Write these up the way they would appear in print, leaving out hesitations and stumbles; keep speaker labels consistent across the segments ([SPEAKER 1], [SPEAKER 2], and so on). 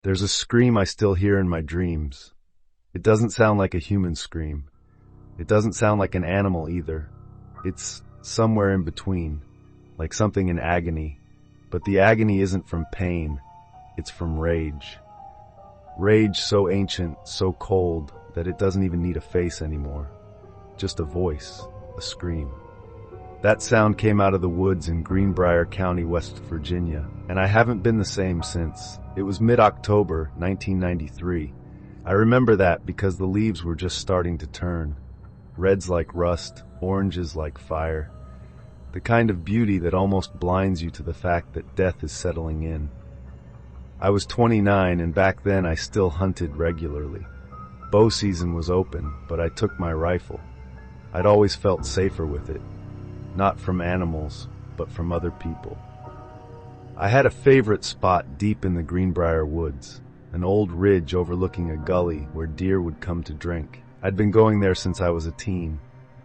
[SPEAKER 1] There's a scream I still hear in my dreams. It doesn't sound like a human scream. It doesn't sound like an animal either. It's somewhere in between, like something in agony. But the agony isn't from pain, it's from rage. Rage so ancient, so cold, that it doesn't even need a face anymore. Just a voice, a scream. That sound came out of the woods in Greenbrier County, West Virginia, and I haven't been the same since. It was mid-October, 1993. I remember that because the leaves were just starting to turn. Reds like rust, oranges like fire. The kind of beauty that almost blinds you to the fact that death is settling in. I was 29, and back then I still hunted regularly. Bow season was open, but I took my rifle. I'd always felt safer with it. Not from animals, but from other people. I had a favorite spot deep in the Greenbrier woods, an old ridge overlooking a gully where deer would come to drink. I'd been going there since I was a teen.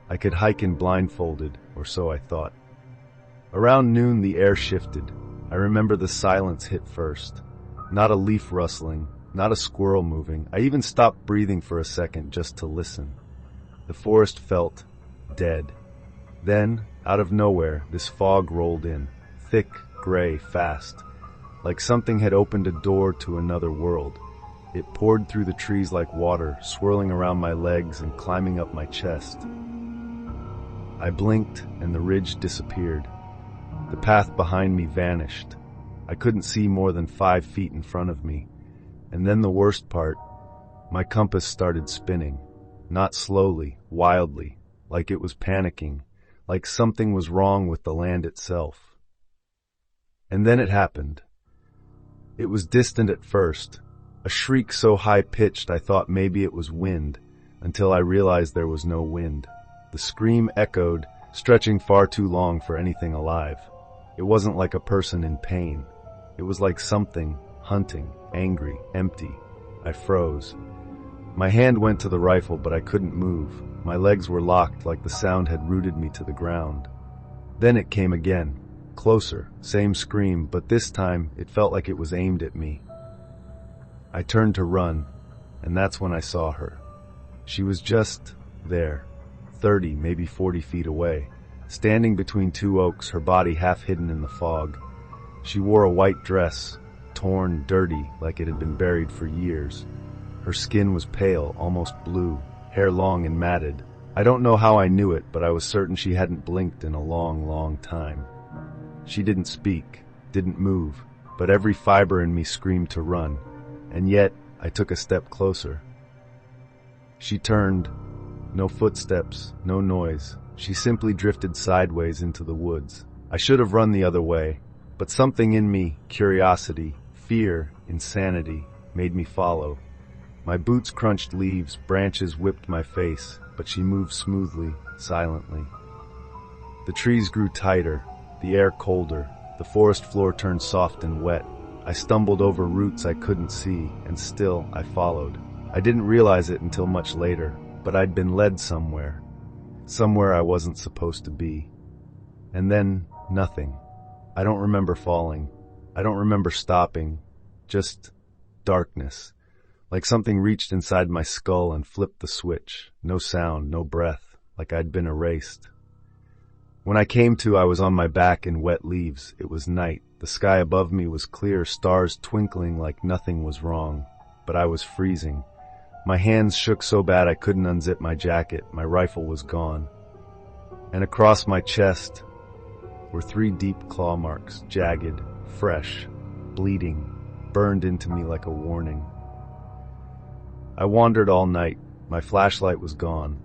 [SPEAKER 1] I could hike in blindfolded, or so I thought. Around noon the air shifted. I remember the silence hit first. Not a leaf rustling, not a squirrel moving. I even stopped breathing for a second just to listen. The forest felt dead. Then, out of nowhere, this fog rolled in, thick, gray, fast, like something had opened a door to another world. It poured through the trees like water, swirling around my legs and climbing up my chest. I blinked, and the ridge disappeared. The path behind me vanished. I couldn't see more than 5 feet in front of me. And then the worst part, my compass started spinning. Not slowly, wildly, like it was panicking, like something was wrong with the land itself. And then it happened. It was distant at first, a shriek so high-pitched I thought maybe it was wind, until I realized there was no wind. The scream echoed, stretching far too long for anything alive. It wasn't like a person in pain. It was like something, hunting, angry, empty. I froze. My hand went to the rifle, but I couldn't move. My legs were locked like the sound had rooted me to the ground. Then it came again. Closer, same scream, but this time it felt like it was aimed at me. I turned to run, and that's when I saw her. She was just there, 30, maybe 40 feet away, standing between two oaks, her body half hidden in the fog. She wore a white dress, torn, dirty, like it had been buried for years. Her skin was pale, almost blue, hair long and matted. I don't know how I knew it, but I was certain she hadn't blinked in a long, long time. She didn't speak, didn't move, but every fiber in me screamed to run, and yet I took a step closer. She turned. No footsteps, no noise. She simply drifted sideways into the woods. I should have run the other way, but something in me, curiosity, fear, insanity, made me follow. My boots crunched leaves, branches whipped my face, but she moved smoothly, silently. The trees grew tighter, the air colder, the forest floor turned soft and wet. I stumbled over roots I couldn't see, and still I followed. I didn't realize it until much later, but I'd been led somewhere. Somewhere I wasn't supposed to be. And then, nothing. I don't remember falling. I don't remember stopping. Just darkness. Like something reached inside my skull and flipped the switch. No sound, no breath, like I'd been erased. When I came to, I was on my back in wet leaves. It was night. The sky above me was clear, stars twinkling like nothing was wrong. But I was freezing. My hands shook so bad I couldn't unzip my jacket. My rifle was gone. And across my chest were 3 deep claw marks, jagged, fresh, bleeding, burned into me like a warning. I wandered all night. My flashlight was gone.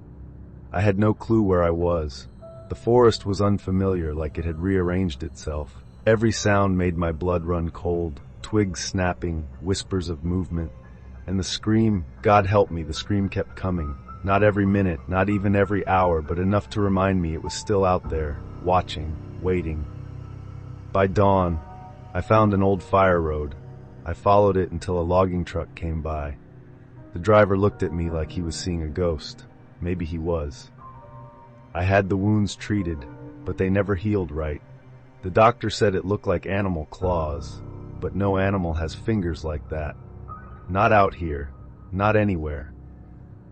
[SPEAKER 1] I had no clue where I was. The forest was unfamiliar, like it had rearranged itself. Every sound made my blood run cold, twigs snapping, whispers of movement. And the scream, God help me, the scream kept coming. Not every minute, not even every hour, but enough to remind me it was still out there, watching, waiting. By dawn, I found an old fire road. I followed it until a logging truck came by. The driver looked at me like he was seeing a ghost. Maybe he was. I had the wounds treated, but they never healed right. The doctor said it looked like animal claws, but no animal has fingers like that. Not out here. Not anywhere.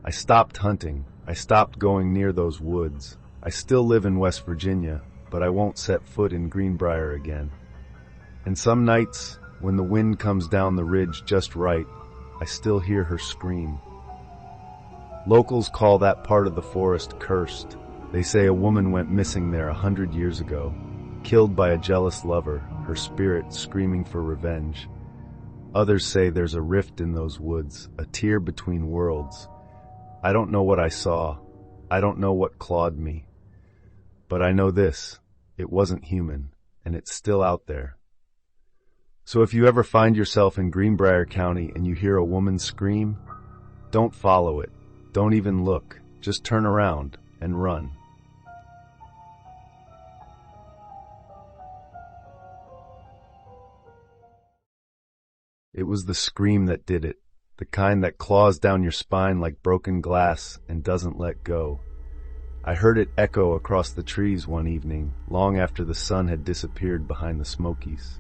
[SPEAKER 1] I stopped hunting. I stopped going near those woods. I still live in West Virginia, but I won't set foot in Greenbrier again. And some nights, when the wind comes down the ridge just right, I still hear her scream. Locals call that part of the forest cursed. They say a woman went missing there 100 years ago, killed by a jealous lover, her spirit screaming for revenge. Others say there's a rift in those woods, a tear between worlds. I don't know what I saw. I don't know what clawed me. But I know this, it wasn't human, and it's still out there. So if you ever find yourself in Greenbrier County and you hear a woman scream, don't follow it. Don't even look. Just turn around and run. It was the scream that did it, the kind that claws down your spine like broken glass and doesn't let go. I heard it echo across the trees one evening, long after the sun had disappeared behind the Smokies.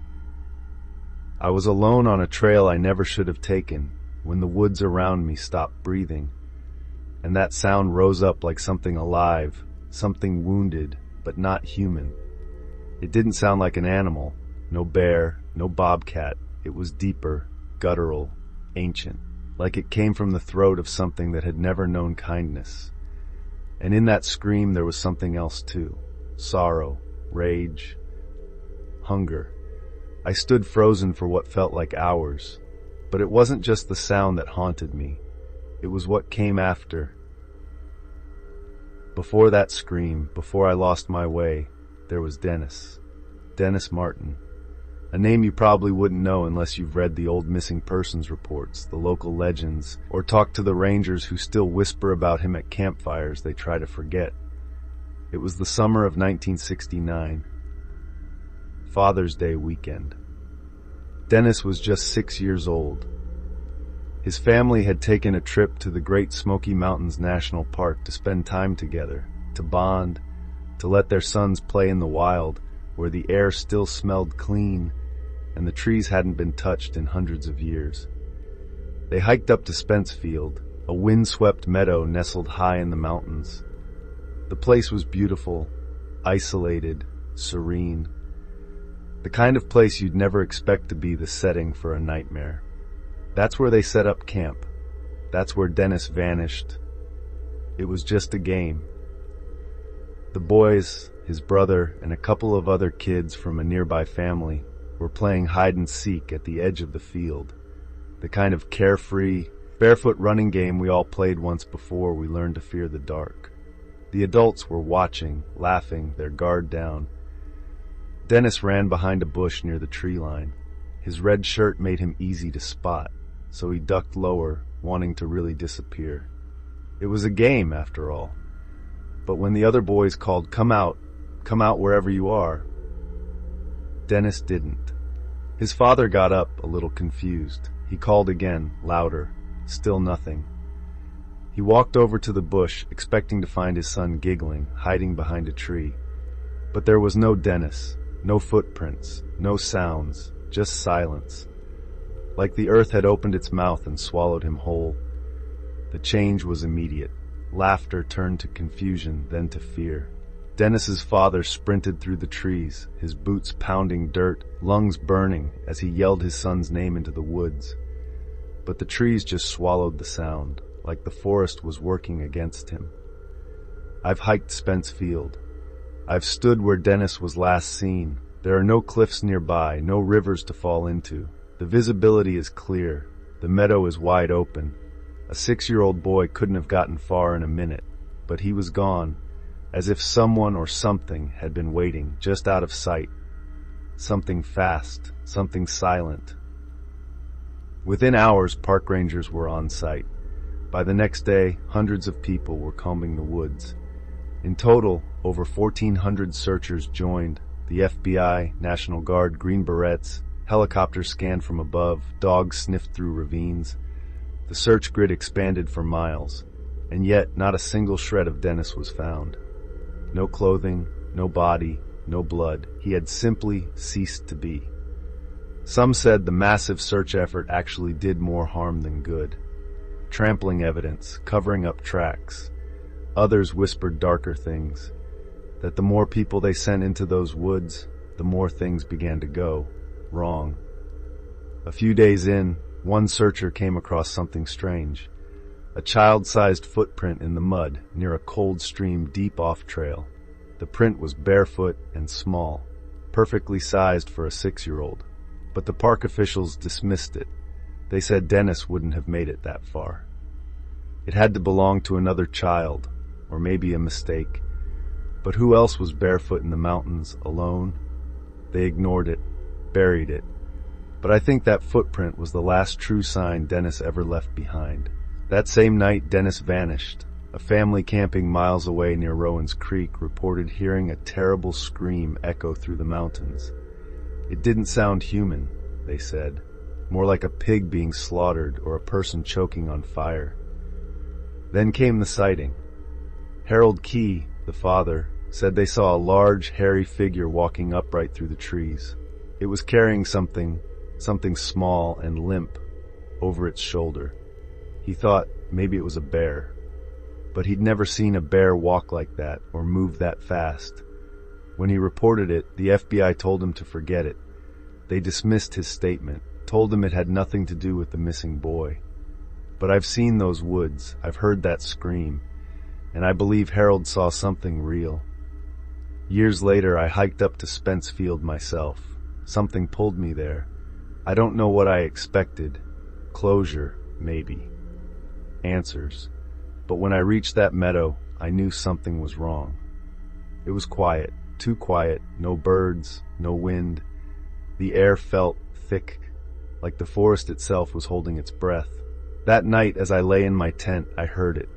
[SPEAKER 1] I was alone on a trail I never should have taken, when the woods around me stopped breathing, and that sound rose up like something alive, something wounded, but not human. It didn't sound like an animal, no bear, no bobcat. It was deeper, guttural, ancient, like it came from the throat of something that had never known kindness. And in that scream there was something else too. Sorrow, rage, hunger. I stood frozen for what felt like hours. But it wasn't just the sound that haunted me. It was what came after. Before that scream, before I lost my way, there was Dennis. Dennis Martin. A name you probably wouldn't know unless you've read the old missing persons reports, the local legends, or talked to the rangers who still whisper about him at campfires they try to forget. It was the summer of 1969. Father's Day weekend. Dennis was just 6 years old. His family had taken a trip to the Great Smoky Mountains National Park to spend time together, to bond, to let their sons play in the wild, where the air still smelled clean and the trees hadn't been touched in hundreds of years. They hiked up to Spencefield, a wind-swept meadow nestled high in the mountains. The place was beautiful, isolated, serene. The kind of place you'd never expect to be the setting for a nightmare. That's where they set up camp. That's where Dennis vanished. It was just a game. The boys, his brother, and a couple of other kids from a nearby family were playing hide-and-seek at the edge of the field, the kind of carefree, barefoot running game we all played once before we learned to fear the dark. The adults were watching, laughing, their guard down. Dennis ran behind a bush near the tree line. His red shirt made him easy to spot, so he ducked lower, wanting to really disappear. It was a game, after all. But when the other boys called, come out wherever you are," Dennis didn't. His father got up, a little confused. He called again, louder. Still nothing. He walked over to the bush, expecting to find his son giggling, hiding behind a tree. But there was no Dennis, no footprints, no sounds, just silence. Like the earth had opened its mouth and swallowed him whole. The change was immediate. Laughter turned to confusion, then to fear. Dennis's father sprinted through the trees, his boots pounding dirt, lungs burning as he yelled his son's name into the woods. But the trees just swallowed the sound, like the forest was working against him. I've hiked Spence Field. I've stood where Dennis was last seen. There are no cliffs nearby, no rivers to fall into. The visibility is clear. The meadow is wide open. A 6-year-old boy couldn't have gotten far in a minute, but he was gone, as if someone or something had been waiting just out of sight. Something fast, something silent. Within hours, park rangers were on site. By the next day, hundreds of people were combing the woods. In total, over 1,400 searchers joined. The FBI, National Guard, Green Berets, helicopters scanned from above, dogs sniffed through ravines. The search grid expanded for miles, and yet not a single shred of Dennis was found. No clothing, no body, no blood. He had simply ceased to be. Some said the massive search effort actually did more harm than good, trampling evidence, covering up tracks. Others whispered darker things, that the more people they sent into those woods, the more things began to go wrong. A few days in, one searcher came across something strange. A child-sized footprint in the mud near a cold stream deep off-trail. The print was barefoot and small, perfectly sized for a 6-year-old. But the park officials dismissed it. They said Dennis wouldn't have made it that far. It had to belong to another child, or maybe a mistake. But who else was barefoot in the mountains, alone? They ignored it, buried it. But I think that footprint was the last true sign Dennis ever left behind. That same night, Dennis vanished. A family camping miles away near Rowan's Creek reported hearing a terrible scream echo through the mountains. It didn't sound human, they said, more like a pig being slaughtered or a person choking on fire. Then came the sighting. Harold Key, the father, said they saw a large, hairy figure walking upright through the trees. It was carrying something small and limp, over its shoulder. He thought maybe it was a bear. But he'd never seen a bear walk like that or move that fast. When he reported it, the FBI told him to forget it. They dismissed his statement, told him it had nothing to do with the missing boy. But I've seen those woods, I've heard that scream, and I believe Harold saw something real. Years later, I hiked up to Spence Field myself. Something pulled me there. I don't know what I expected. Closure, maybe. Answers. But when I reached that meadow, I knew something was wrong. It was quiet, too quiet, no birds, no wind. The air felt thick, like the forest itself was holding its breath. That night, as I lay in my tent, I heard it.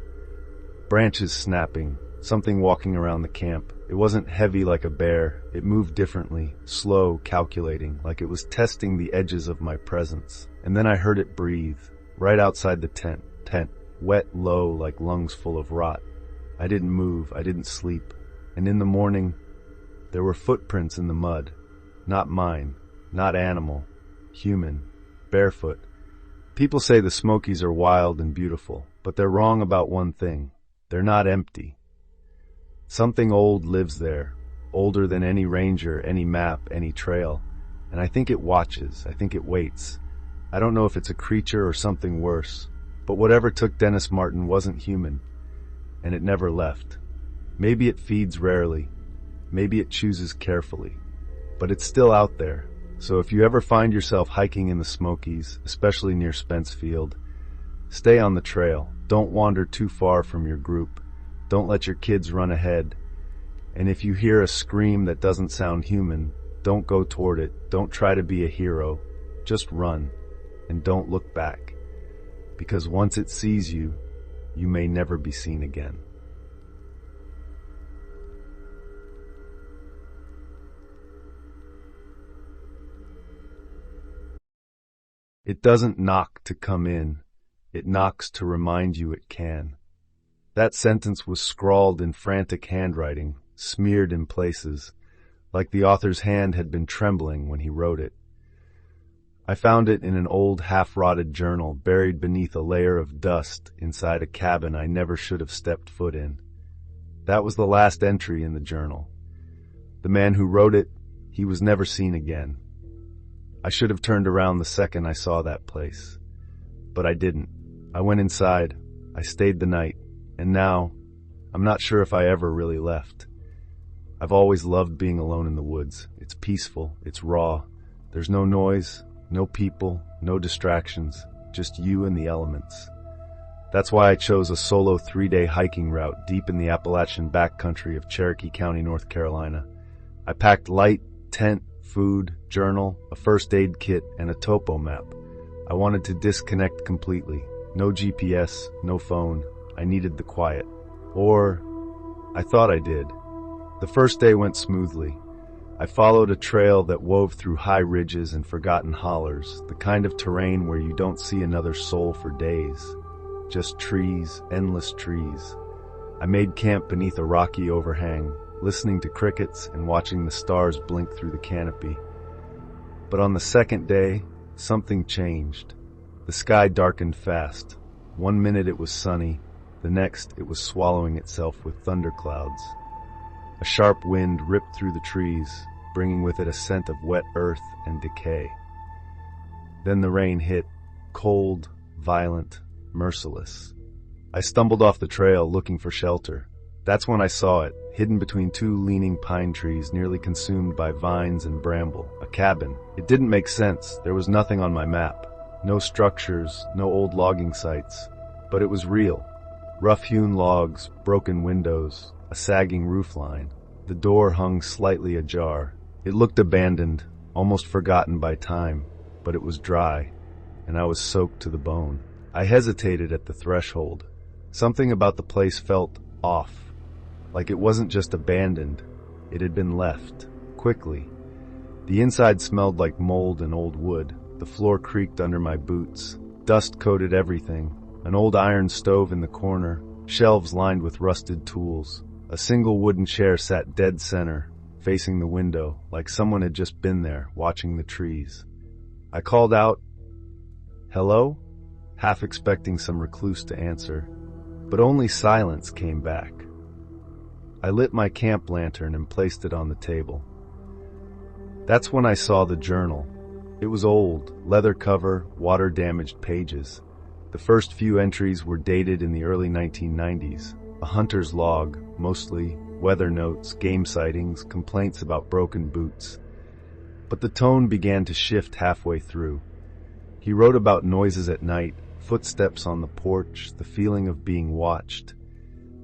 [SPEAKER 1] Branches snapping, something walking around the camp. It wasn't heavy like a bear. It moved differently, slow, calculating, like it was testing the edges of my presence. And then I heard it breathe, right outside the tent, wet, low, like lungs full of rot. I didn't move, I didn't sleep. And in the morning, there were footprints in the mud. Not mine, not animal, human, barefoot. People say the Smokies are wild and beautiful, but they're wrong about one thing. They're not empty. Something old lives there, older than any ranger, any map, any trail. And I think it watches, I think it waits. I don't know if it's a creature or something worse. But whatever took Dennis Martin wasn't human, and it never left. Maybe it feeds rarely, maybe it chooses carefully, but it's still out there. So if you ever find yourself hiking in the Smokies, especially near Spence Field, stay on the trail. Don't wander too far from your group. Don't let your kids run ahead. And if you hear a scream that doesn't sound human, don't go toward it. Don't try to be a hero. Just run, and don't look back. Because once it sees you, you may never be seen again. It doesn't knock to come in. It knocks to remind you it can. That sentence was scrawled in frantic handwriting, smeared in places, like the author's hand had been trembling when he wrote it. I found it in an old half-rotted journal buried beneath a layer of dust inside a cabin I never should have stepped foot in. That was the last entry in the journal. The man who wrote it, he was never seen again. I should have turned around the second I saw that place. But I didn't. I went inside. I stayed the night. And now, I'm not sure if I ever really left. I've always loved being alone in the woods. It's peaceful. It's raw. There's no noise. No people, no distractions, just you and the elements. That's why I chose a solo 3-day hiking route deep in the Appalachian backcountry of Cherokee County, North Carolina. I packed light, tent, food, journal, a first aid kit, and a topo map. I wanted to disconnect completely. No GPS, no phone. I needed the quiet. Or, I thought I did. The first day went smoothly. I followed a trail that wove through high ridges and forgotten hollers, the kind of terrain where you don't see another soul for days. Just trees, endless trees. I made camp beneath a rocky overhang, listening to crickets and watching the stars blink through the canopy. But on the second day, something changed. The sky darkened fast. One minute it was sunny, the next it was swallowing itself with thunderclouds. A sharp wind ripped through the trees, bringing with it a scent of wet earth and decay. Then the rain hit, cold, violent, merciless. I stumbled off the trail looking for shelter. That's when I saw it, hidden between two leaning pine trees nearly consumed by vines and bramble. A cabin. It didn't make sense. There was nothing on my map. No structures, no old logging sites. But it was real. Rough-hewn logs, broken windows, a sagging roofline. The door hung slightly ajar. It looked abandoned, almost forgotten by time, but it was dry, and I was soaked to the bone. I hesitated at the threshold. Something about the place felt off. Like it wasn't just abandoned, it had been left, quickly. The inside smelled like mold and old wood. The floor creaked under my boots. Dust coated everything. An old iron stove in the corner, shelves lined with rusted tools. A single wooden chair sat dead center, facing the window, like someone had just been there, watching the trees. I called out, "Hello?" half expecting some recluse to answer, but only silence came back. I lit my camp lantern and placed it on the table. That's when I saw the journal. It was old, leather cover, water-damaged pages. The first few entries were dated in the early 1990s. A hunter's log, mostly weather notes, game sightings, complaints about broken boots. But the tone began to shift halfway through. He wrote about noises at night, footsteps on the porch, the feeling of being watched.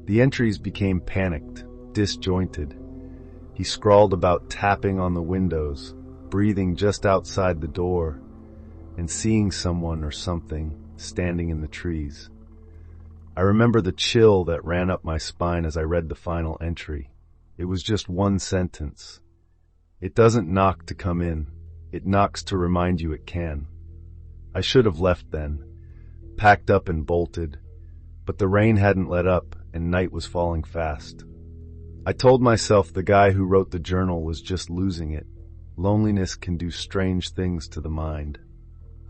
[SPEAKER 1] The entries became panicked, disjointed. He scrawled about tapping on the windows, breathing just outside the door, and seeing someone or something standing in the trees. I remember the chill that ran up my spine as I read the final entry. It was just one sentence. "It doesn't knock to come in. It knocks to remind you it can." I should have left then, packed up and bolted, but the rain hadn't let up and night was falling fast. I told myself the guy who wrote the journal was just losing it. Loneliness can do strange things to the mind.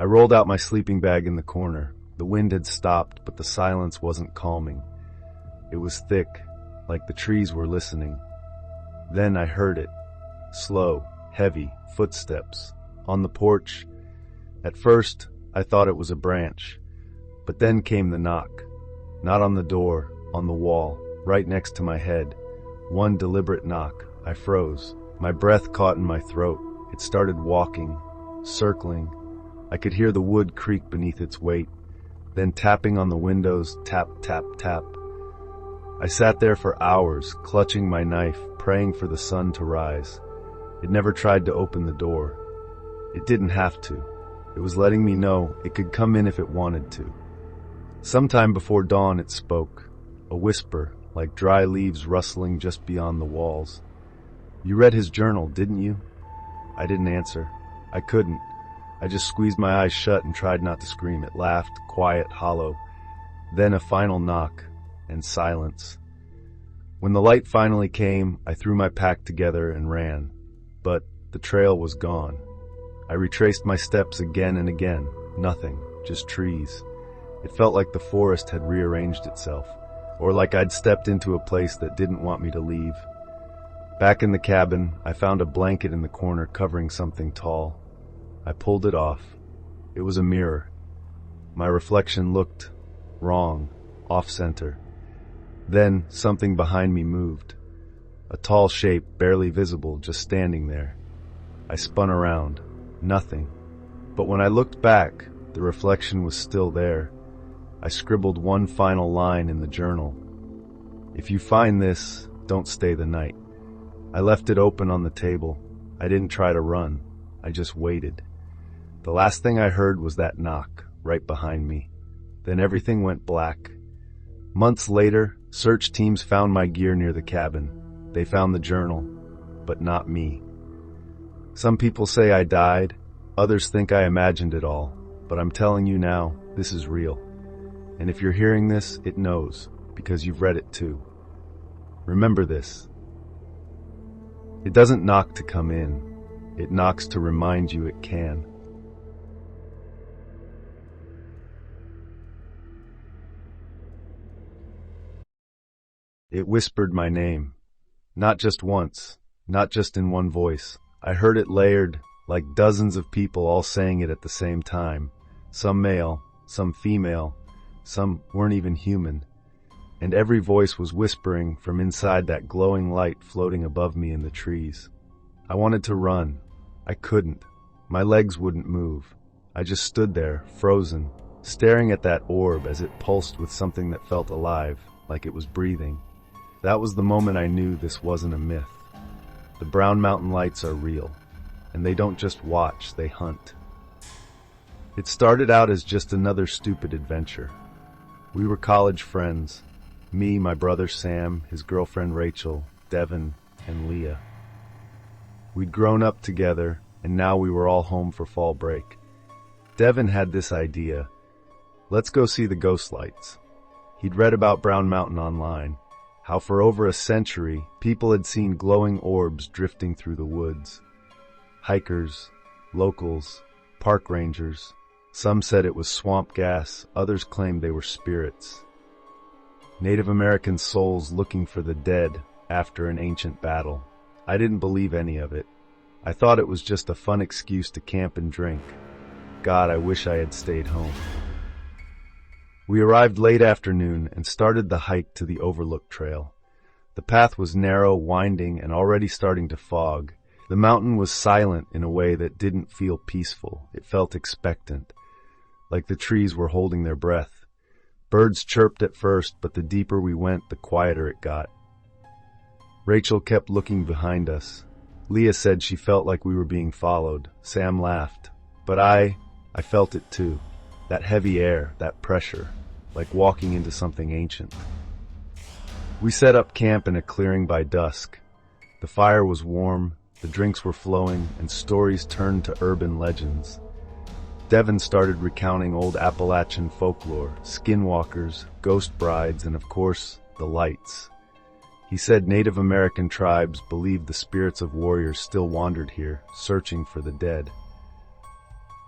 [SPEAKER 1] I rolled out my sleeping bag in the corner. The wind had stopped, but the silence wasn't calming. It was thick, like the trees were listening. Then I heard it. Slow, heavy, footsteps. On the porch. At first, I thought it was a branch. But then came the knock. Not on the door, on the wall, right next to my head. One deliberate knock. I froze. My breath caught in my throat. It started walking, circling. I could hear the wood creak beneath its weight. Then tapping on the windows, tap, tap, tap. I sat there for hours, clutching my knife, praying for the sun to rise. It never tried to open the door. It didn't have to. It was letting me know it could come in if it wanted to. Sometime before dawn it spoke, a whisper, like dry leaves rustling just beyond the walls. "You read his journal, didn't you?" I didn't answer. I couldn't. I just squeezed my eyes shut and tried not to scream. It laughed, quiet, hollow. Then a final knock, and silence. When the light finally came, I threw my pack together and ran. But the trail was gone. I retraced my steps again and again. Nothing, just trees. It felt like the forest had rearranged itself, or like I'd stepped into a place that didn't want me to leave. Back in the cabin, I found a blanket in the corner covering something tall. I pulled it off. It was a mirror. My reflection looked wrong, off-center. Then something behind me moved. A tall shape, barely visible, just standing there. I spun around. Nothing. But when I looked back, the reflection was still there. I scribbled one final line in the journal. "If you find this, don't stay the night." I left it open on the table. I didn't try to run. I just waited. The last thing I heard was that knock, right behind me. Then everything went black. Months later, search teams found my gear near the cabin. They found the journal, but not me. Some people say I died. Others think I imagined it all. But I'm telling you now, this is real. And if you're hearing this, it knows, because you've read it too. Remember this. It doesn't knock to come in. It knocks to remind you it can. It whispered my name. Not just once, not just in one voice. I heard it layered, like dozens of people all saying it at the same time. Some male, some female, some weren't even human. And every voice was whispering from inside that glowing light floating above me in the trees. I wanted to run. I couldn't. My legs wouldn't move. I just stood there, frozen, staring at that orb as it pulsed with something that felt alive, like it was breathing. That was the moment I knew this wasn't a myth. The Brown Mountain Lights are real, and they don't just watch, they hunt. It started out as just another stupid adventure. We were college friends. Me, my brother Sam, his girlfriend Rachel, Devin, and Leah. We'd grown up together, and now we were all home for fall break. Devin had this idea. Let's go see the ghost lights. He'd read about Brown Mountain online, how for over a century, people had seen glowing orbs drifting through the woods. Hikers, locals, park rangers. Some said it was swamp gas, others claimed they were spirits. Native American souls looking for the dead after an ancient battle. I didn't believe any of it. I thought it was just a fun excuse to camp and drink. God, I wish I had stayed home. We arrived late afternoon and started the hike to the Overlook Trail. The path was narrow, winding, and already starting to fog. The mountain was silent in a way that didn't feel peaceful. It felt expectant, like the trees were holding their breath. Birds chirped at first, but the deeper we went, the quieter it got. Rachel kept looking behind us. Leah said she felt like we were being followed. Sam laughed. But I felt it too. That heavy air, that pressure, like walking into something ancient. We set up camp in a clearing by dusk. The fire was warm, the drinks were flowing, and stories turned to urban legends. Devin started recounting old Appalachian folklore, skinwalkers, ghost brides, and of course, the lights. He said Native American tribes believed the spirits of warriors still wandered here, searching for the dead.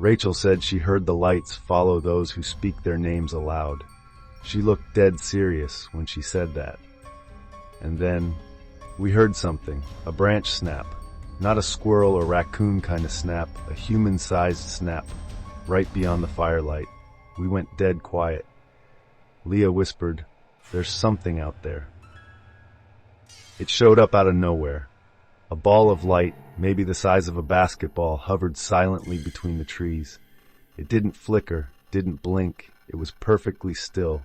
[SPEAKER 1] Rachel said she heard the lights follow those who speak their names aloud. She looked dead serious when she said that. And then, we heard something, a branch snap. Not a squirrel or raccoon kind of snap, a human-sized snap, right beyond the firelight. We went dead quiet. Leah whispered, "There's something out there." It showed up out of nowhere. A ball of light, maybe the size of a basketball, hovered silently between the trees. It didn't flicker, didn't blink. It was perfectly still.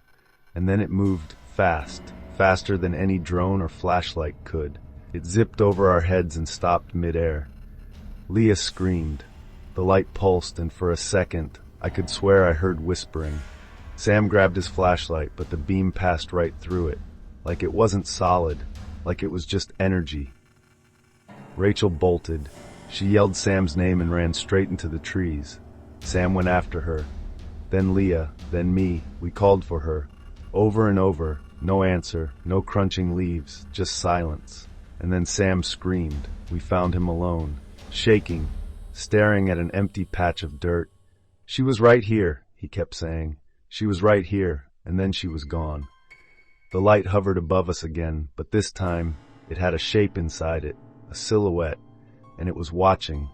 [SPEAKER 1] And then it moved fast, faster than any drone or flashlight could. It zipped over our heads and stopped midair. Leah screamed. The light pulsed, and for a second, I could swear I heard whispering. Sam grabbed his flashlight, but the beam passed right through it, like it wasn't solid, like it was just energy. Rachel bolted. She yelled Sam's name and ran straight into the trees. Sam went after her. Then Leah, then me. We called for her. Over and over. No answer, no crunching leaves, just silence. And then Sam screamed. We found him alone, shaking, staring at an empty patch of dirt. "She was right here," he kept saying. "She was right here," and then she was gone. The light hovered above us again, but this time it had a shape inside it, a silhouette, and it was watching.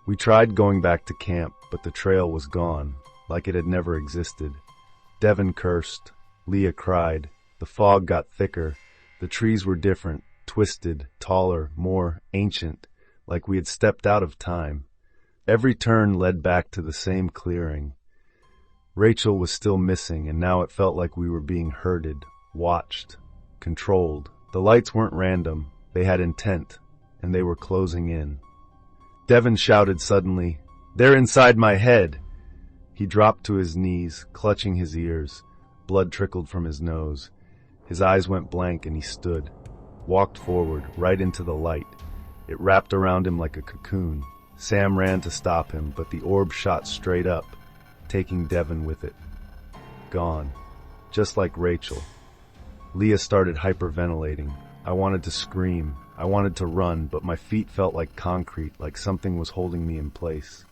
[SPEAKER 1] We tried going back to camp, but the trail was gone, like it had never existed. Devin cursed. Leah cried. The fog got thicker. The trees were different, twisted, taller, more ancient, like we had stepped out of time. Every turn led back to the same clearing. Rachel was still missing, and now it felt like we were being herded, watched, controlled. The lights weren't random. They had intent, and they were closing in. Devin shouted suddenly, "They're inside my head!" He dropped to his knees, clutching his ears. Blood trickled from his nose. His eyes went blank and he stood, walked forward, right into the light. It wrapped around him like a cocoon. Sam ran to stop him, but the orb shot straight up, taking Devin with it. Gone. Just like Rachel. Leah started hyperventilating. I wanted to scream. I wanted to run, but my feet felt like concrete, like something was holding me in place.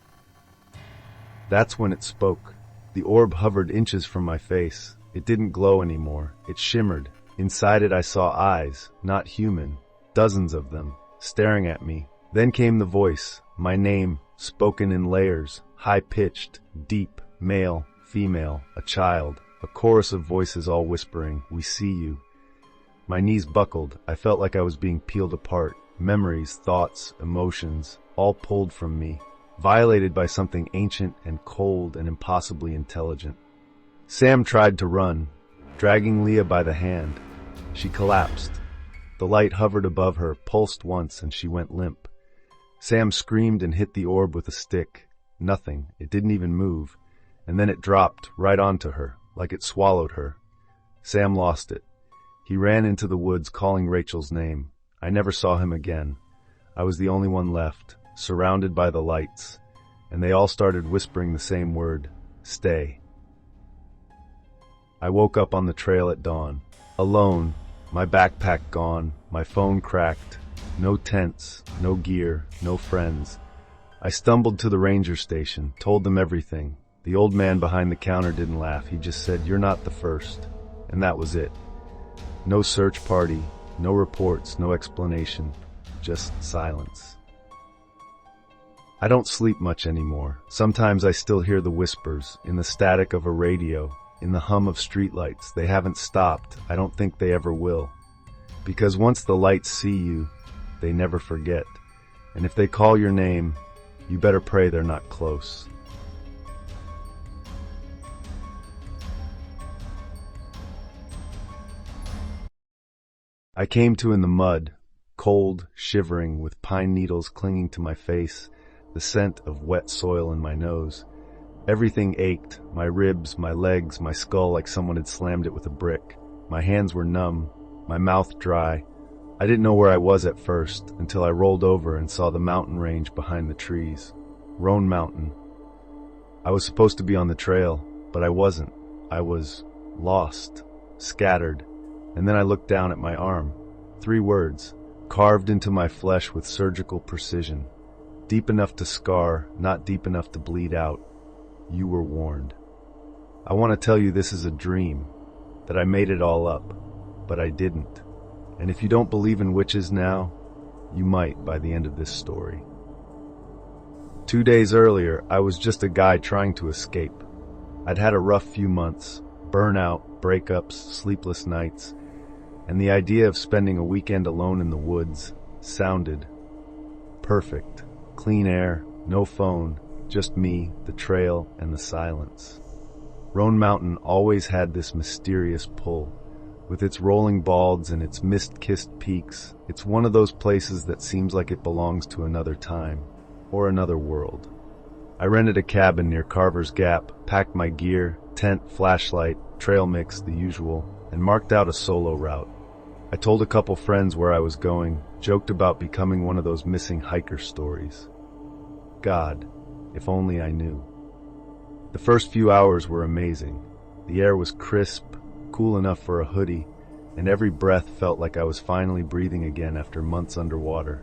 [SPEAKER 1] That's when it spoke. The orb hovered inches from my face. It didn't glow anymore. It shimmered. Inside it I saw eyes, not human, dozens of them, staring at me. Then came the voice, my name, spoken in layers, high-pitched, deep, male, female, a child, a chorus of voices all whispering, "We see you." My knees buckled. I felt like I was being peeled apart. Memories, thoughts, emotions, all pulled from me, violated by something ancient and cold and impossibly intelligent. Sam tried to run, dragging Leah by the hand. She collapsed. The light hovered above her, pulsed once, and she went limp. Sam screamed and hit the orb with a stick. Nothing. It didn't even move. And then it dropped right onto her, like it swallowed her. Sam lost it. He ran into the woods calling Rachel's name. I never saw him again. I was the only one left, surrounded by the lights, and they all started whispering the same word, "Stay." I woke up on the trail at dawn, alone, my backpack gone, my phone cracked, no tents, no gear, no friends. I stumbled to the ranger station, told them everything. The old man behind the counter didn't laugh. He just said, "You're not the first." And that was it. No search party, no reports, no explanation, just silence. I don't sleep much anymore. Sometimes I still hear the whispers, in the static of a radio, in the hum of streetlights. They haven't stopped. I don't think they ever will. Because once the lights see you, they never forget. And if they call your name, you better pray they're not close. I came to in the mud, cold, shivering, with pine needles clinging to my face, the scent of wet soil in my nose. Everything ached, my ribs, my legs, my skull, like someone had slammed it with a brick. My hands were numb, my mouth dry. I didn't know where I was at first, until I rolled over and saw the mountain range behind the trees. Roan Mountain. I was supposed to be on the trail, but I wasn't. I was lost, scattered. And then I looked down at my arm. 3 words, carved into my flesh with surgical precision. Deep enough to scar, not deep enough to bleed out. You were warned. I want to tell you this is a dream, that I made it all up, but I didn't. And if you don't believe in witches now, you might by the end of this story. 2 days earlier, I was just a guy trying to escape. I'd had a rough few months, burnout, breakups, sleepless nights, and the idea of spending a weekend alone in the woods sounded perfect. Clean air, no phone, just me, the trail, and the silence. Roan Mountain always had this mysterious pull. With its rolling balds and its mist-kissed peaks, it's one of those places that seems like it belongs to another time, or another world. I rented a cabin near Carver's Gap, packed my gear, tent, flashlight, trail mix, the usual, and marked out a solo route. I told a couple friends where I was going, joked about becoming one of those missing hiker stories. God, if only I knew. The first few hours were amazing. The air was crisp, cool enough for a hoodie, and every breath felt like I was finally breathing again after months underwater.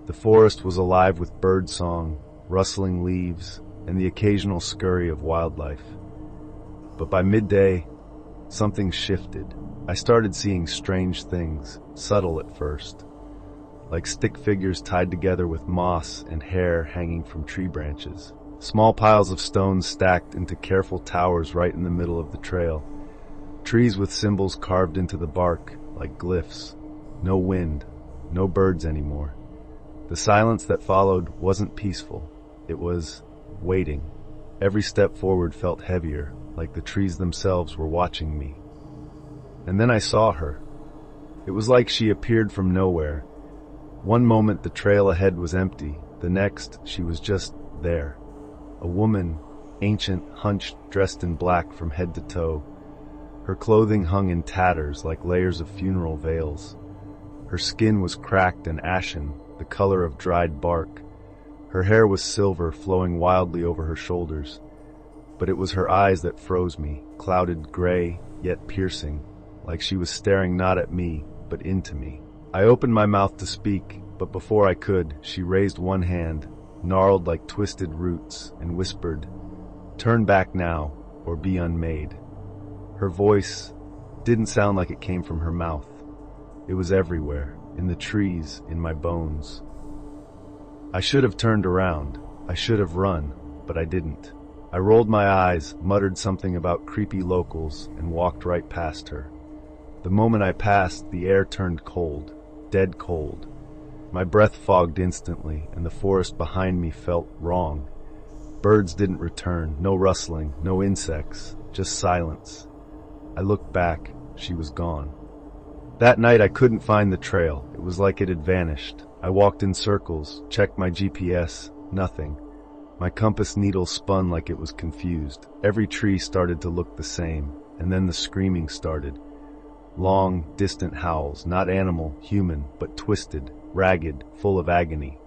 [SPEAKER 1] The forest was alive with bird song, rustling leaves, and the occasional scurry of wildlife. But by midday, something shifted. I started seeing strange things, subtle at first, like stick figures tied together with moss and hair hanging from tree branches. Small piles of stones stacked into careful towers right in the middle of the trail. Trees with symbols carved into the bark, like glyphs. No wind, no birds anymore. The silence that followed wasn't peaceful. It was waiting. Every step forward felt heavier, like the trees themselves were watching me. And then I saw her. It was like she appeared from nowhere. One moment the trail ahead was empty, the next she was just there. A woman, ancient, hunched, dressed in black from head to toe. Her clothing hung in tatters like layers of funeral veils. Her skin was cracked and ashen, the color of dried bark. Her hair was silver, flowing wildly over her shoulders. But it was her eyes that froze me, clouded gray, yet piercing, like she was staring not at me, but into me. I opened my mouth to speak, but before I could, she raised one hand, gnarled like twisted roots, and whispered, "Turn back now, or be unmade." Her voice didn't sound like it came from her mouth. It was everywhere, in the trees, in my bones. I should have turned around. I should have run, but I didn't. I rolled my eyes, muttered something about creepy locals, and walked right past her. The moment I passed, the air turned cold, dead cold. My breath fogged instantly, and the forest behind me felt wrong. Birds didn't return, no rustling, no insects, just silence. I looked back. She was gone. That night I couldn't find the trail. It was like it had vanished. I walked in circles, checked my GPS, nothing. My compass needle spun like it was confused. Every tree started to look the same, and then the screaming started. Long, distant howls, not animal, human, but twisted, ragged, full of agony.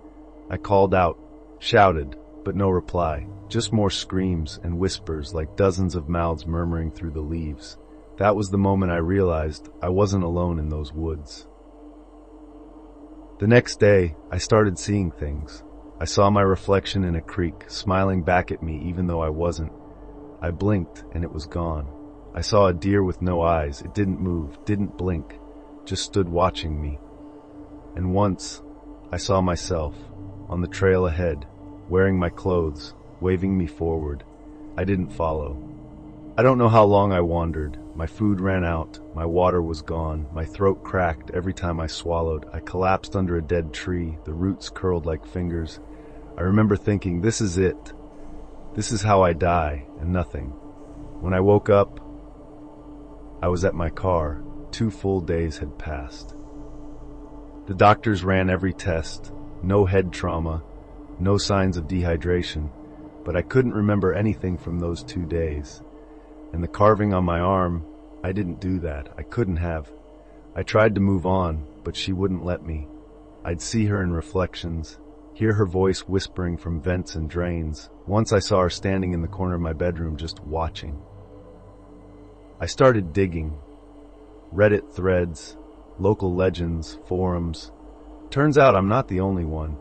[SPEAKER 1] I called out, shouted, but no reply. Just more screams and whispers like dozens of mouths murmuring through the leaves. That was the moment I realized I wasn't alone in those woods. The next day, I started seeing things. I saw my reflection in a creek, smiling back at me even though I wasn't. I blinked and it was gone. I saw a deer with no eyes. It didn't move, didn't blink, just stood watching me. And once, I saw myself, on the trail ahead, wearing my clothes, waving me forward. I didn't follow. I don't know how long I wandered. My food ran out, my water was gone, my throat cracked every time I swallowed. I collapsed under a dead tree, the roots curled like fingers. I remember thinking, this is it. This is how I die, and nothing. When I woke up, I was at my car. 2 full days had passed. The doctors ran every test. No head trauma, no signs of dehydration, but I couldn't remember anything from those 2 days. And the carving on my arm, I didn't do that. I couldn't have. I tried to move on, but she wouldn't let me. I'd see her in reflections, hear her voice whispering from vents and drains. Once I saw her standing in the corner of my bedroom just watching. I started digging. Reddit threads, local legends, forums. Turns out I'm not the only one.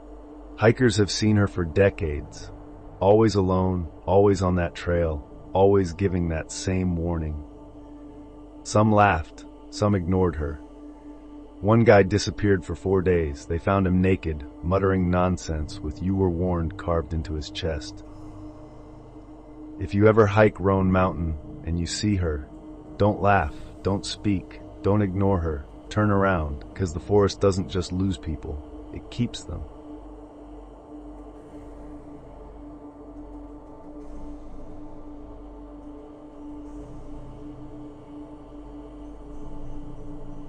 [SPEAKER 1] Hikers have seen her for decades. Always alone, always on that trail, always giving that same warning. Some laughed, some ignored her. One guy disappeared for 4 days. They found him naked, muttering nonsense with "you were warned" carved into his chest. If you ever hike Roan Mountain and you see her, don't laugh, don't speak, don't ignore her. Turn around, because the forest doesn't just lose people, it keeps them.